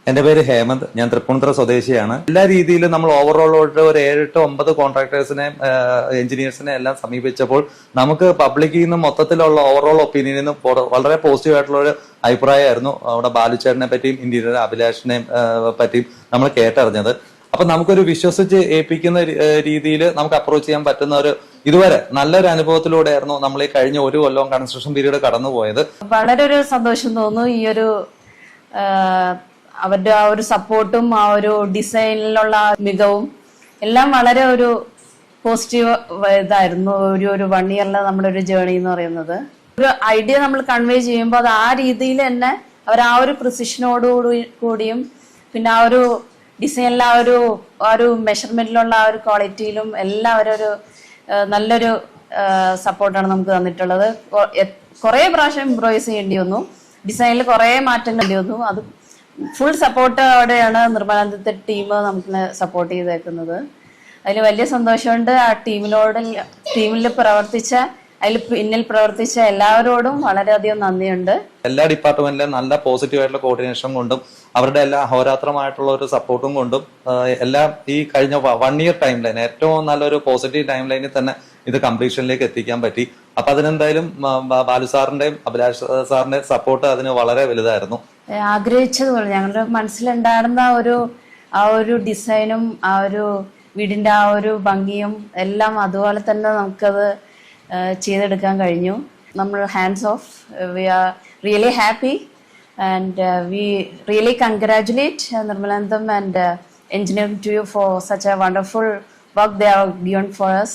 എന്റെ പേര് ഹേമന്ത്. ഞാൻ തൃപ്പൂണിത്തുറ സ്വദേശിയാണ്. എല്ലാ രീതിയിലും നമ്മൾ ഓവറോൾ ഒരു 7-9 കോൺട്രാക്ടേഴ്സിനെ എഞ്ചിനീയേഴ്സിനെ എല്ലാം സമീപിച്ചപ്പോൾ നമുക്ക് പബ്ലിക്കിൽ നിന്നും മൊത്തത്തിലുള്ള ഓവറോൾ ഒപ്പീനിയനിൽ നിന്നും വളരെ പോസിറ്റീവ് ആയിട്ടുള്ള ഒരു അഭിപ്രായമായിരുന്നു അവിടെ ബാലുച്ചേട്ടനെ പറ്റിയും ഇന്ത്യയിലെ അഭിലാഷിനെ പറ്റിയും നമ്മൾ കേട്ടറിഞ്ഞത്. അപ്പൊ നമുക്കൊരു വിശ്വസിച്ച് ഏൽപ്പിക്കുന്ന രീതിയിൽ നമുക്ക് അപ്രോച്ച് ചെയ്യാൻ പറ്റുന്ന ഒരു ഇതുവരെ നല്ലൊരു അനുഭവത്തിലൂടെയായിരുന്നു നമ്മൾ ഈ കഴിഞ്ഞ ഒരു കൊല്ലം കൺസ്ട്രക്ഷൻ പീരീഡ് കടന്നുപോയത്. വളരെ ഒരു സന്തോഷം തോന്നുന്നു. ഈ ഒരു അവരുടെ ആ ഒരു സപ്പോർട്ടും ആ ഒരു ഡിസൈനിലുള്ള മികവും എല്ലാം വളരെ ഒരു പോസിറ്റീവ് ഇതായിരുന്നു. ഒരു 1 ഇയറിലെ നമ്മുടെ ഒരു ജേർണി എന്ന് പറയുന്നത്, ഒരു ഐഡിയ നമ്മൾ കൺവേ ചെയ്യുമ്പോൾ അത് ആ രീതിയിൽ തന്നെ അവർ ആ ഒരു കൂടിയും പിന്നെ ആ ഒരു ഡിസൈനിലെ ആ ഒരു മെഷർമെന്റിലുള്ള ആ ഒരു ക്വാളിറ്റിയിലും എല്ലാം അവരൊരു നല്ലൊരു സപ്പോർട്ടാണ് നമുക്ക് തന്നിട്ടുള്ളത്. കുറെ പ്രാവശ്യം ഇംപ്രൂവൈസ് ചെയ്യേണ്ടി വന്നു, ഡിസൈനിൽ കുറെ മാറ്റങ്ങൾ വന്നു. അത് ഫുൾ സപ്പോർട്ടോടെയാണ് നിർമ്മലാനന്ദത്തെ ടീം നമുക്ക് സപ്പോർട്ട് ചെയ്തേക്കുന്നത്. അതിൽ വലിയ സന്തോഷമുണ്ട്. ആ ടീമിൽ പ്രവർത്തിച്ച അതിൽ പിന്നിൽ പ്രവർത്തിച്ച എല്ലാവരോടും വളരെയധികം നന്ദിയുണ്ട്. എല്ലാ ഡിപ്പാർട്ട്മെന്റിലും നല്ല പോസിറ്റീവ് ആയിട്ടുള്ള കോർഡിനേഷൻ കൊണ്ടും അവരുടെ എല്ലാ അഹോരാത്രമായിട്ടുള്ള ഒരു സപ്പോർട്ടും കൊണ്ടും എല്ലാം ഈ കഴിഞ്ഞ 1 ഇയർ ടൈം ലൈൻ ഏറ്റവും നല്ലൊരു പോസിറ്റീവ് ടൈം ലൈനിൽ തന്നെ ഇത് കംപ്ലീഷനിലേക്ക് എത്തിക്കാൻ പറ്റി. അപ്പൊ അതിനെന്തായാലും ബാലു സാറിന്റെയും അഭിലാഷ് സാറിന്റെയും സപ്പോർട്ട് അതിന് വളരെ വലുതായിരുന്നു. ആഗ്രഹിച്ചതുപോലെ ഞങ്ങളുടെ മനസ്സിലുണ്ടായിരുന്ന ആ ഒരു ഡിസൈനും ആ ഒരു വീടിന്റെ ആ ഒരു ഭംഗിയും എല്ലാം അതുപോലെ തന്നെ നമുക്കത് ചെയ്തെടുക്കാൻ കഴിഞ്ഞു. നമ്മൾ hands off, we are really happy and we really congratulate Nirmalanandam and engineering to you for such a wonderful work they have given for us.